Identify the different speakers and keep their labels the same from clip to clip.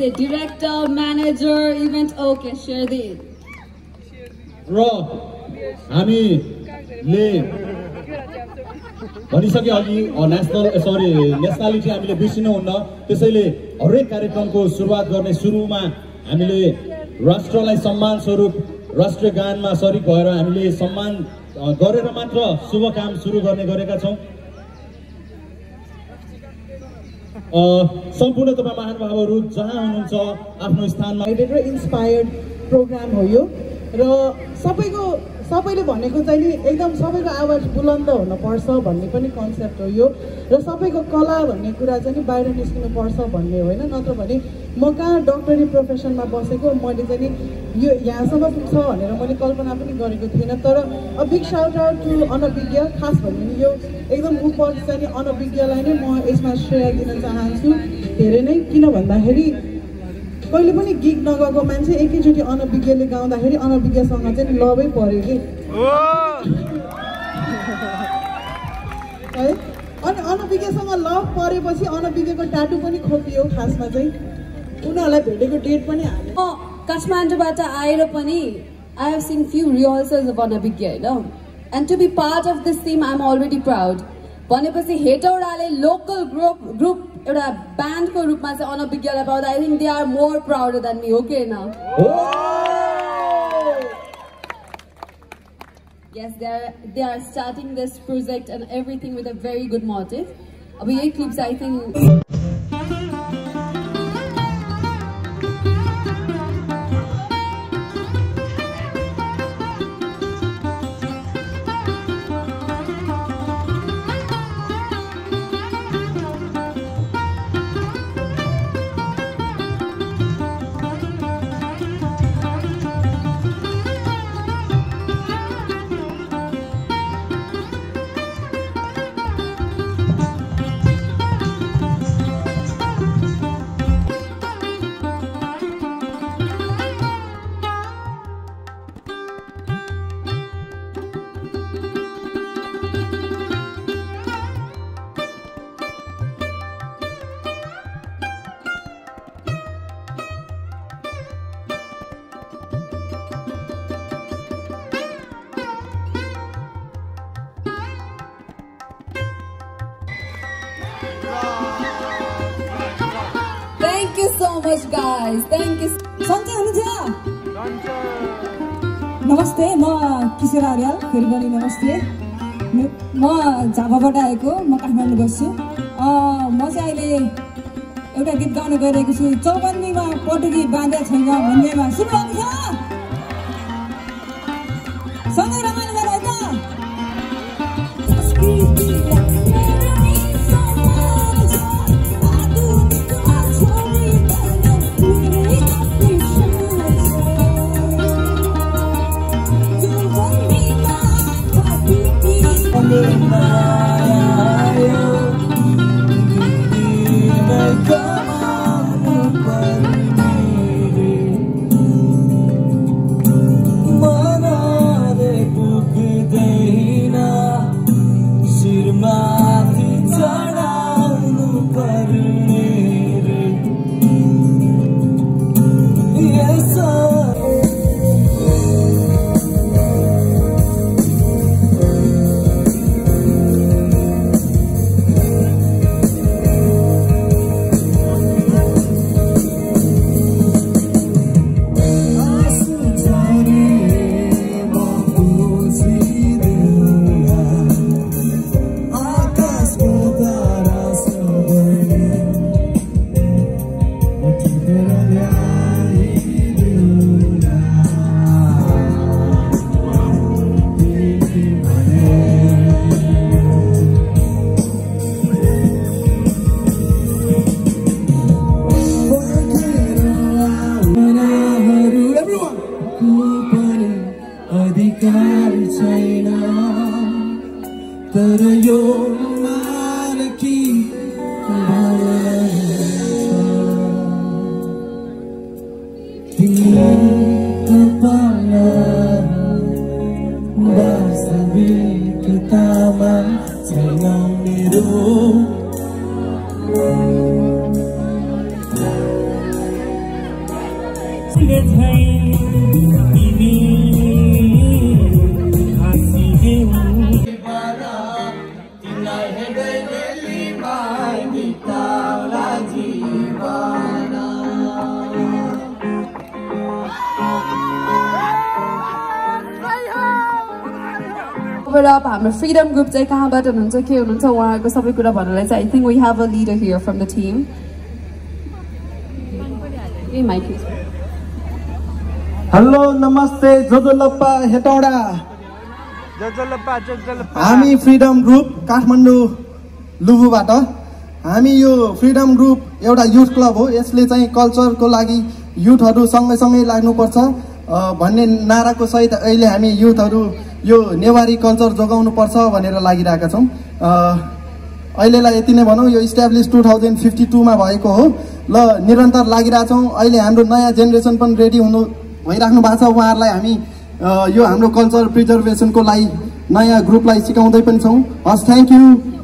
Speaker 1: Okay, director, manager, event. Okay, share the.
Speaker 2: हामीले भनिसके अघि नेसनालिटी हामीले बिर्सिनु हुन्न त्यसैले हरेक कार्यक्रमको सुरुवात गर्ने सुरुमा हामीले राष्ट्रलाई सम्मान स्वरूप राष्ट्रिय गानमा सरिक भएर हामीले सम्मान गरेर मात्र शुभ काम सुरु गर्ने गरेका छौं सम्पूर्ण तपाईं महानुभावहरु जहाँ हुनुहुन्छ आफ्नो स्थानमा
Speaker 3: इन्स्पायर्ड प्रोग्राम हो यो र सबैले भनेको चाहिँ नि एकदम सबैको आवाज बुलन्द हुन पर्छ भन्ने पनि कन्सेप्ट हो यो र सबैको कला भन्ने कुरा चाहिँ नि बाहिर निस्किनु पर्छ भन्ने होइन नत्र भने म कहाँ डक्टरी प्रोफेसनमा बसेको मैले चाहिँ नि यो यहाँसम्म पुग्छ भनेर मैले कल्पना पनि गरेको थिएन तर a big shout out to अनभिज्ञ खास भन्ने यो एकदम उपर चाहिँ नि अनभिज्ञलाई नै म यसमा श्रेय दिन चाहन्छु धेरै नै किन भन्दाखेरि कहिले पनि गिग नगएको मान्छे एकैचोटि अनभिज्ञले गाउँदाखेरि अनभिज्ञसँग चाहिँ लभै पर्यो कि है अनि अनभिज्ञसँग लभ परेपछि अनभिज्ञको ट्याटु पनि खोपियो खासमा चाहिँ उनीहरूलाई भेटेको डेट पनि हाल्यो
Speaker 1: काठमाडौँबाट आएर पनि I have seen few rehearsals of अनभिज्ञ हैन and to be part of this team I'm already proud भनेपछि हेटौडाले लोकल ग्रुप एउटा ब्यान्डको रूपमा चाहिँ अनभिज्ञलाई पाउँदा I think they are more prouder than me okay na yes they are starting this project and everything with a very good motive अब यही clips I think Thank you so much guys. Thank you.
Speaker 4: सन्चै हुनुहुन्छ? नमस्ते म किशोर आर्याल फेरि पनि नमस्ते म झापाबाट आएको म काठमाडौँ बस्छु म चाहिँ अहिले एउटा गीत गाउन गइरहेको छु चौबन्दीमा पटुकी बाँधेको छैन भन्नेमा सुन्नुहुन्छ सँगै रमाइलो गरौँ है
Speaker 1: Up हाम्रो फ्रिडम ग्रुप चाहिँ कहाँबाट हुनुहुन्छ के हुनुहुन्छ उहाँको सबै कुरा भन्नलाई चाहिँ I think we have a leader here from the team
Speaker 5: hello नमस्ते जोजोलप्पा हेटौडा हामी फ्रिडम ग्रुप काठमाडौँ लुबुबाट हामी यो फ्रिडम ग्रुप एउटा युथ क्लब हो यसले चाहिँ कल्चरको लागि युथहरू सँगै लाग्नुपर्छ भन्ने नाराको सहित अहिले हामी युथहरू यो नेवारी कल्चर जोगाउनुपर्छ भनेर लागिरहेका छौँ अहिलेलाई यति नै भनौँ यो इस्ट्याब्लिस 2052 मा भएको हो ल निरन्तर लागिरहेछौँ अहिले हाम्रो नयाँ जेनेरेसन पनि रेडी भइराख्नु भएको छ उहाँहरूलाई हामी यो हाम्रो कल्चर प्रिजर्भेसनको लागि नयाँ ग्रुपलाई सिकाउँदै पनि छौँ हस् thank you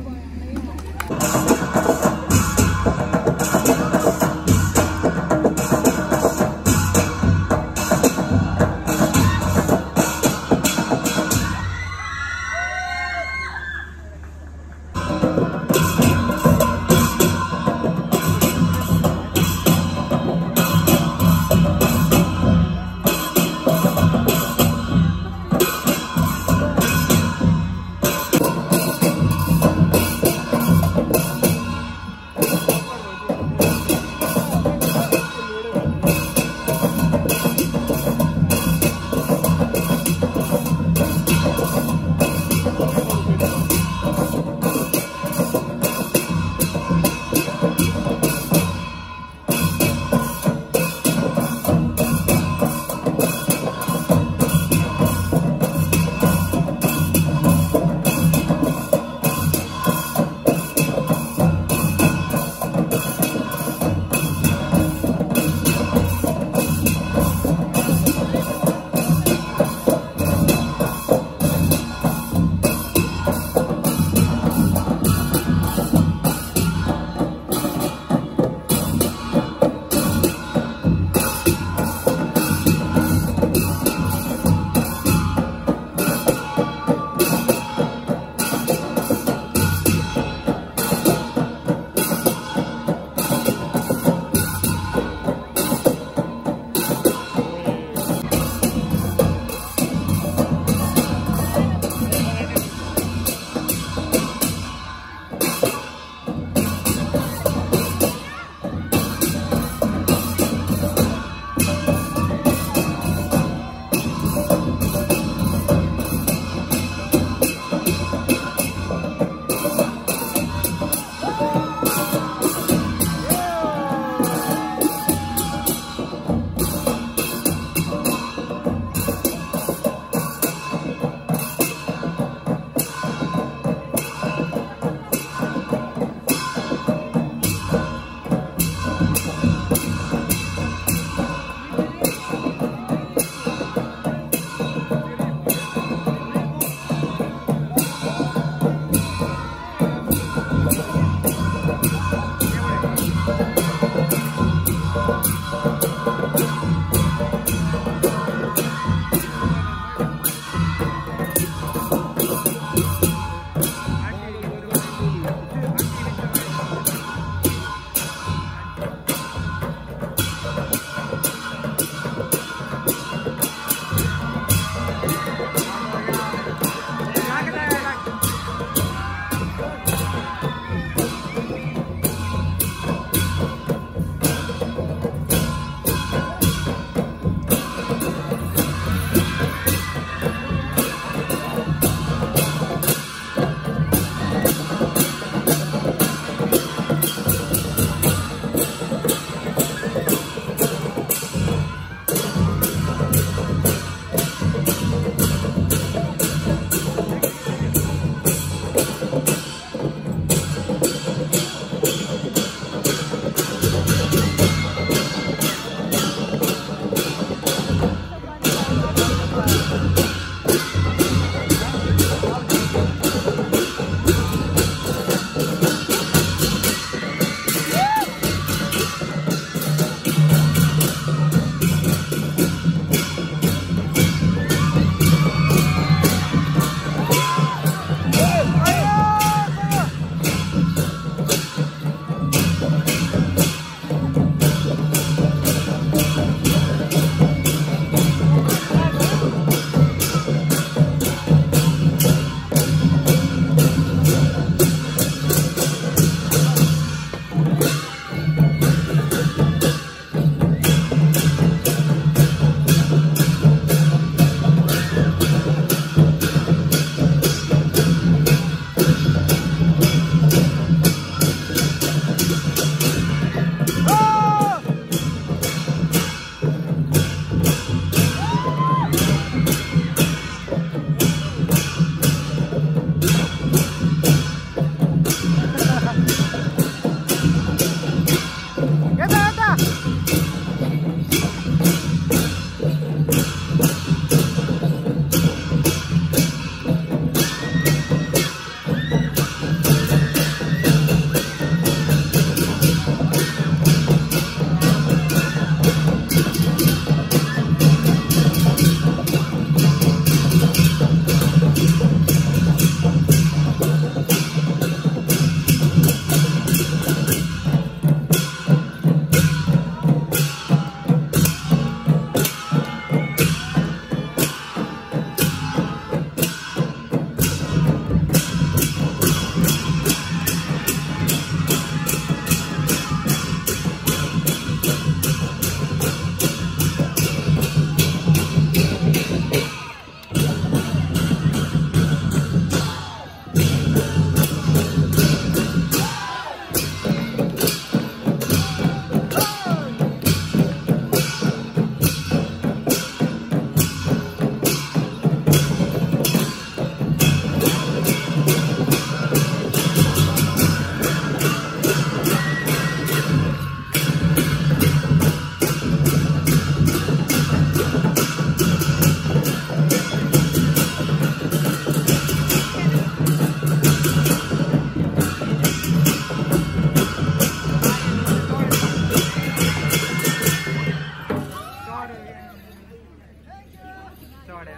Speaker 2: hello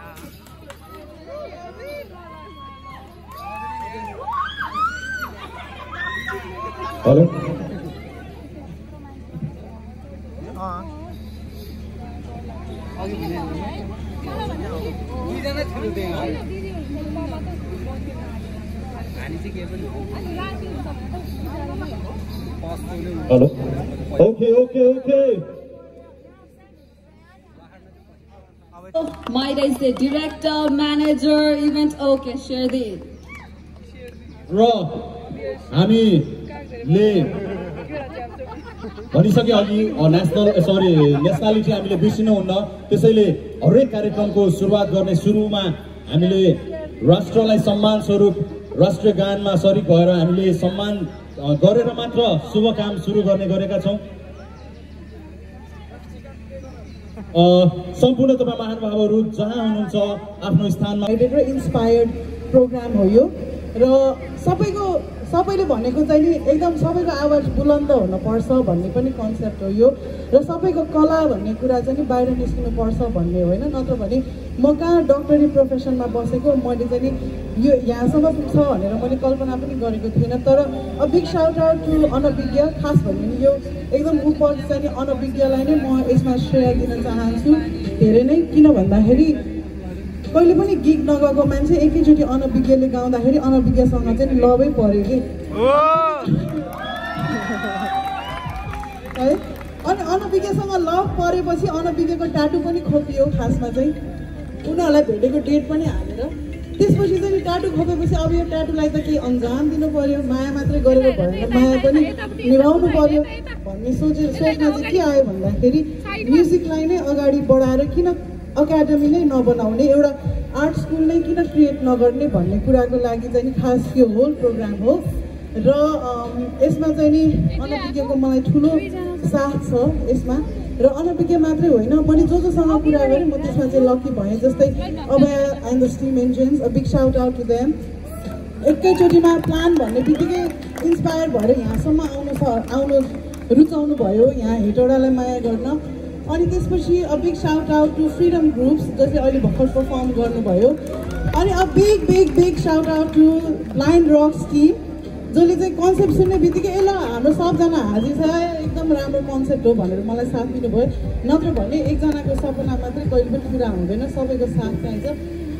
Speaker 2: hello okay
Speaker 1: Might I say director, manager, event, okay, share this.
Speaker 2: र हामीले भनिसके अघि नेसनालिटी हामीले बिर्सिनुहुन्न, त्यसैले हरेक कार्यक्रमको सुरुवात गर्ने सुरुमा हामीले राष्ट्रलाई सम्मान स्वरूप राष्ट्रिय गानमा सरिक भएर हामीले सम्मान गरेर मात्र शुभ काम सुरु गर्ने गरेका छौं। सम्पूर्ण तपाईं महानुभावहरू जहाँ हुनुहुन्छ आफ्नो स्थानमा
Speaker 3: इन्स्पायर्ड प्रोग्राम हो यो र सबैले भनेको चाहिँ नि एकदम सबैको आवाज बुलन्द हुनुपर्छ भन्ने पनि कन्सेप्ट हो यो र सबैको कला भन्ने कुरा चाहिँ नि बाहिर निस्किनु पर्छ भन्ने होइन। नत्र भने म कहाँ डक्टरी प्रोफेसनमा बसेको मैले चाहिँ नि यो यहाँसम्म पुग्छ भनेर मैले कल्पना पनि गरेको थिइनँ। तर a big shout out to अनभिज्ञ, खास भन्यो भने यो एकदम उपज चाहिँ नि अनभिज्ञलाई नै म यसमा श्रेय दिन चाहन्छु धेरै नै। किन भन्दाखेरि कहिले पनि गिग नगएको मान्छे एकैचोटि अनभिज्ञले गाउँदाखेरि अनभिज्ञसँग चाहिँ लभै पर्यो कि है। अनि अनभिज्ञसँग लभ परेपछि अनभिज्ञको टाटु पनि खोपियो खासमा चाहिँ, उनीहरूलाई भेटेको डेट पनि हालेर। त्यसपछि चाहिँ टाटु खोपेपछि अब यो टाटुलाई त केही अन्जाम दिनु पर्यो, माया मात्रै गरेर भएन, माया पनि निभाउनु पर्यो भन्ने सोचमा चाहिँ के आयो भन्दाखेरि म्युजिकलाई नै अगाडि बढाएर किन अकाडेमी नै नबनाउने, एउटा आर्ट स्कुल नै किन क्रिएट नगर्ने भन्ने कुराको लागि चाहिँ नि खास यो होल प्रोग्राम हो। र यसमा चाहिँ नि अनभिज्ञको मलाई ठुलो साथ छ यसमा। र अनभिज्ञ मात्रै होइन, मैले जोसँग कुरा गरेँ म त्यसमा चाहिँ लकी भएँ। जस्तै Abhay and the steam engines, a big shout out to them. एकैचोटिमा प्लान भन्ने बित्तिकै इन्सपायर भएर यहाँसम्म आउनु रुचाउनु भयो, यहाँ हेटौडालाई माया गर्न। अनि त्यसपछि a big shout out to freedom groups जसले अहिले भर्खर पर्फर्म गर्नुभयो। अनि a big shout out to blind rocks team जसले चाहिँ कन्सेप्ट सुन्ने बित्तिकै ल हाम्रो सबजना हाजिर छ, एकदम राम्रो कन्सेप्ट हो भनेर मलाई साथ दिनुभयो। नत्र भने एकजनाको सपना मात्रै कहिले पनि पुरा हुँदैन, सबैको साथ चाहिन्छ।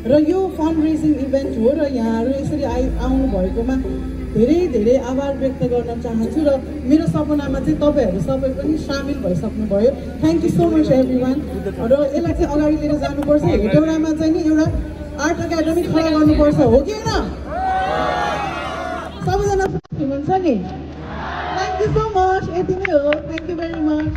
Speaker 3: र यो फन्ड रेजिङ इभेन्ट हो र यहाँहरू यसरी आउनु भएकोमा धेरै धेरै आभार व्यक्त गर्न चाहन्छु। र मेरो सपनामा चाहिँ तपाईँहरू सबै पनि सामेल भइसक्नुभयो। Thank you so much everyone. र यसलाई चाहिँ अगाडि लिएर जानुपर्छ। हेटौडामा चाहिँ नि एउटा आर्ट एकाडेमी खडा गर्नुपर्छ, हो कि होइन? सबैजना हुनुहुन्छ नि? Thank you so much. यति नै हो। Thank you very much.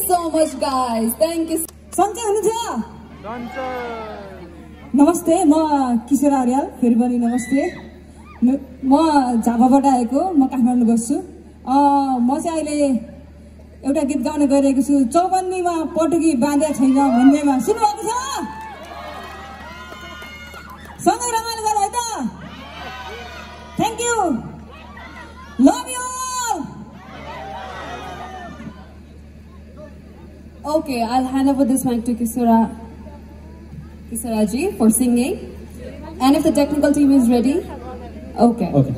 Speaker 1: so much, guys. Thank you.
Speaker 4: सन्चै हुनुहुन्छ? नमस्ते, म किशोर आर्याल, फेरि पनि नमस्ते। म झापाबाट आएको, म काठमाडौँ बस्छु। म चाहिँ अहिले एउटा गीत गाउन गइरहेको छु, चौबन्दीमा पटुकी बाँधेको छैन भन्नेमा। सुन्नुभएको छ? सँगै रमाइलो गरौँ है त? Thank you, love you all.
Speaker 1: Okay, I'll hand over this mic to Kisaraji for singing. And if the technical team is ready, okay.
Speaker 2: Okay.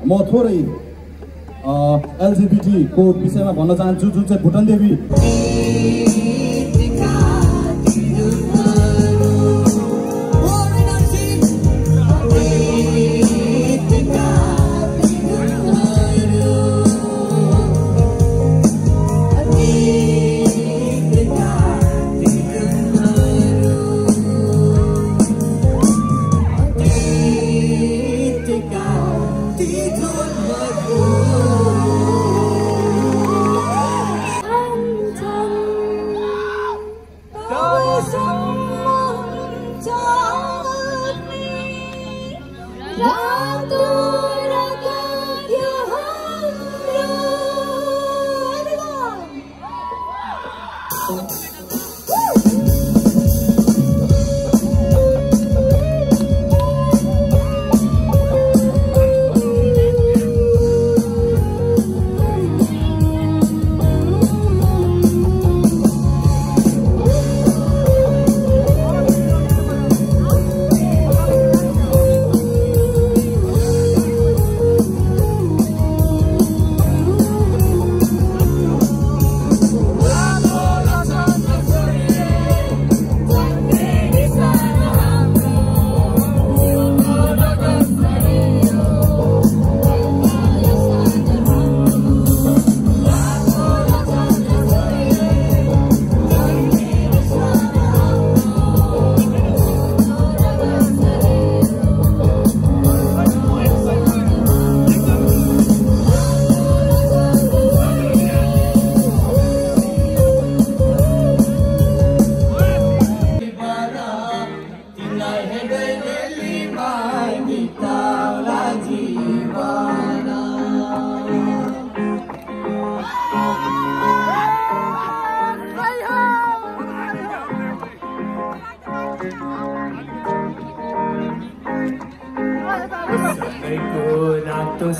Speaker 2: म थोरै एलजिबिटी को विषयमा भन्न चाहन्छु जुन चाहिँ भुटन देवी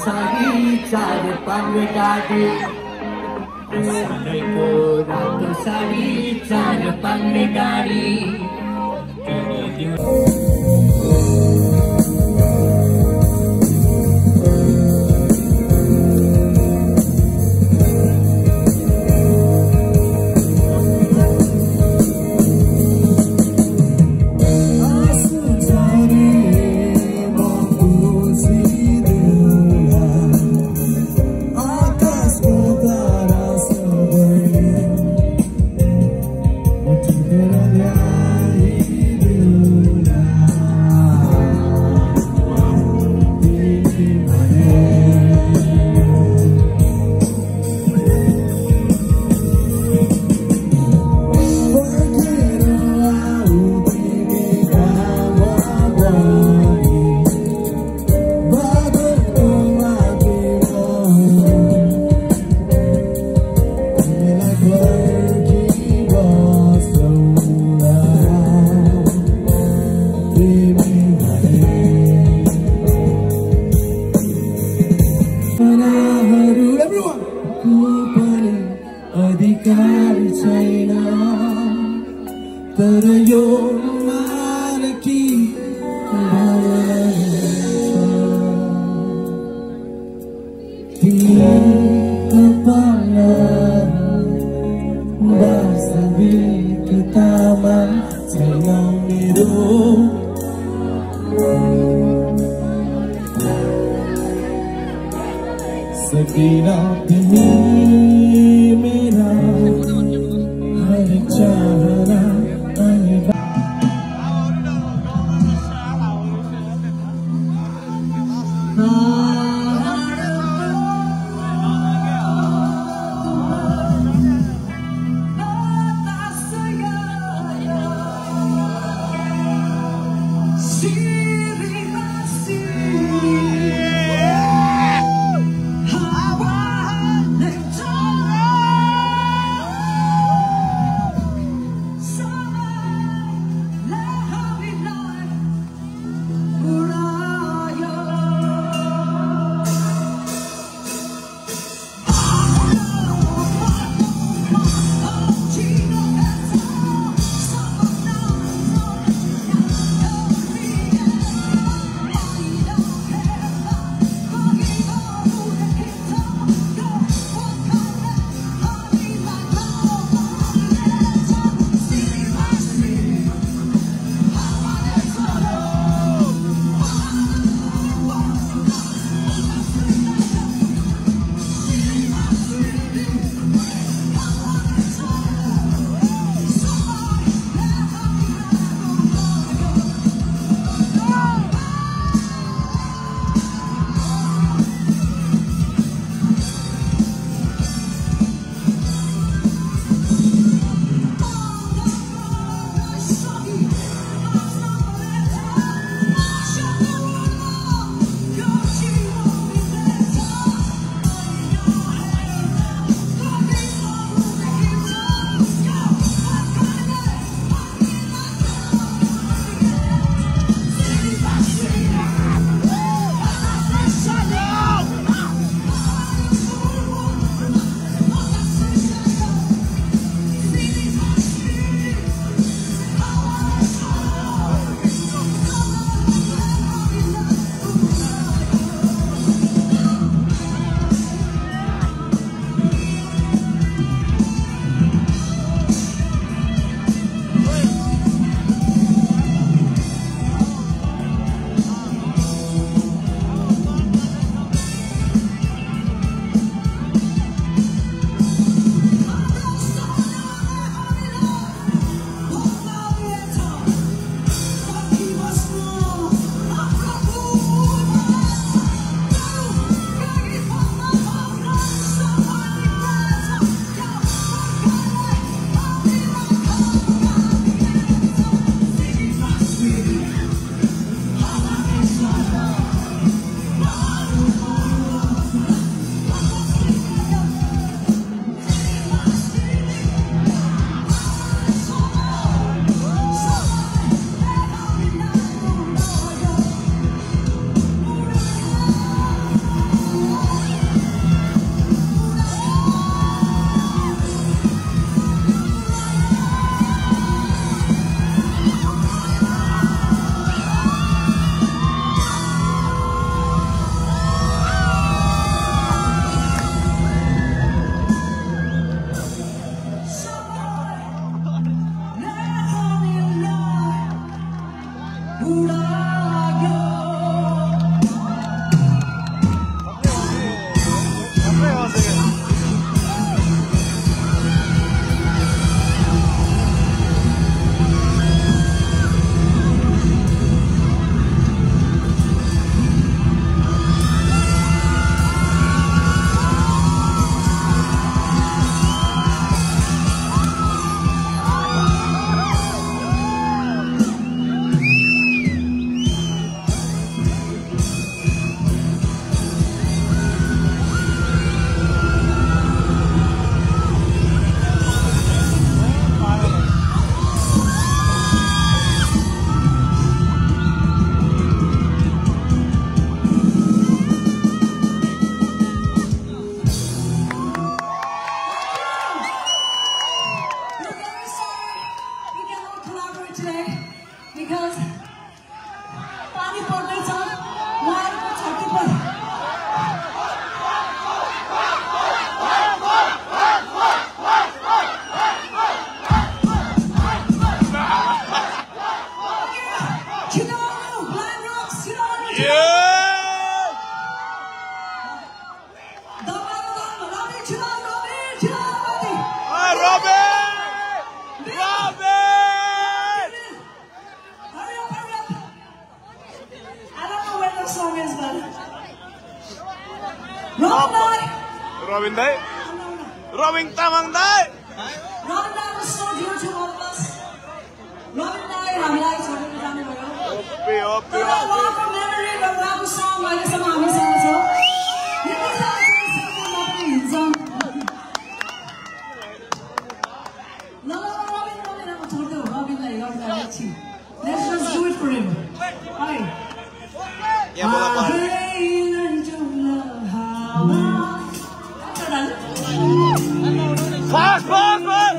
Speaker 6: I
Speaker 4: because पानी पर्दैछ उहाँहरूको छाती पर
Speaker 6: Robin Day? Robin Tamang Day?
Speaker 4: Robin Day was so dear to all of us. Robin Day, हामीलाई छोडेर जानुभयो. तर उहाँको मेमोरी र उहाँको सङ अहिलेसम्म हामीसँग छ. यो गीतमा पनि हिँड्छ. ल Robin अब छोड्देऊ Robinलाई एकछिन. Let's just do it for him. Hi.
Speaker 6: Fast, fast, fast!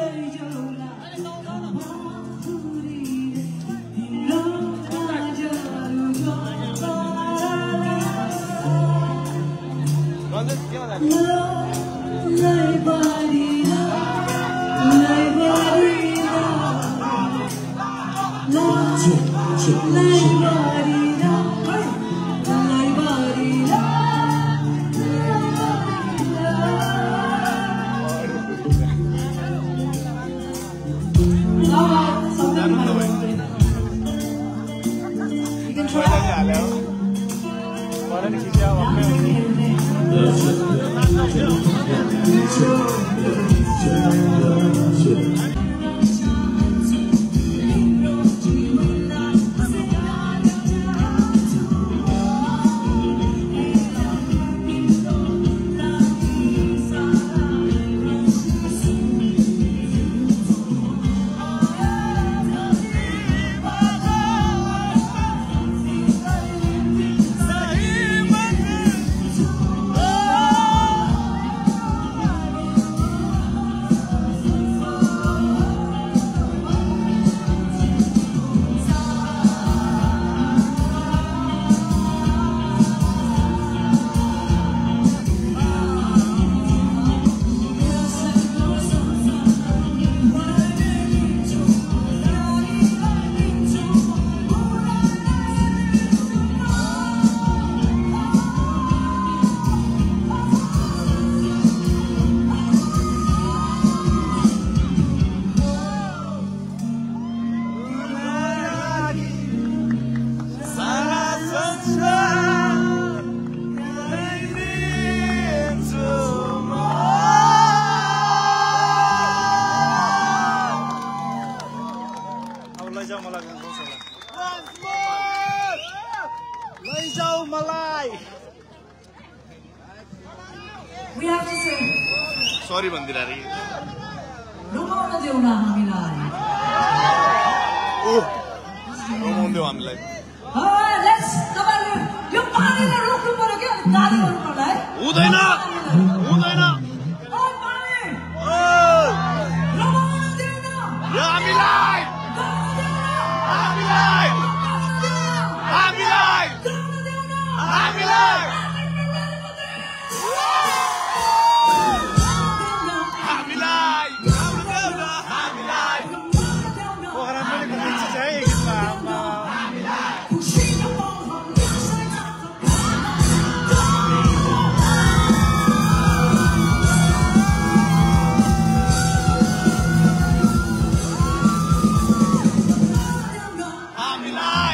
Speaker 4: We have to say
Speaker 6: Sorry Bandirari.
Speaker 4: रुमाउन देउला हामीलाई.
Speaker 6: रुमाउन देऊ हामीलाई.
Speaker 4: Let's तपाईले यो पानीले रोक्नु पर्यो के गाली गर्नु पर्ला है.
Speaker 6: हुँदैन. हुँदैन.
Speaker 4: ओइ पानी. रुमाउन देउला.
Speaker 6: यो हामीलाई. हामीलाई. हामीलाई. हामीलाई. हामीलाई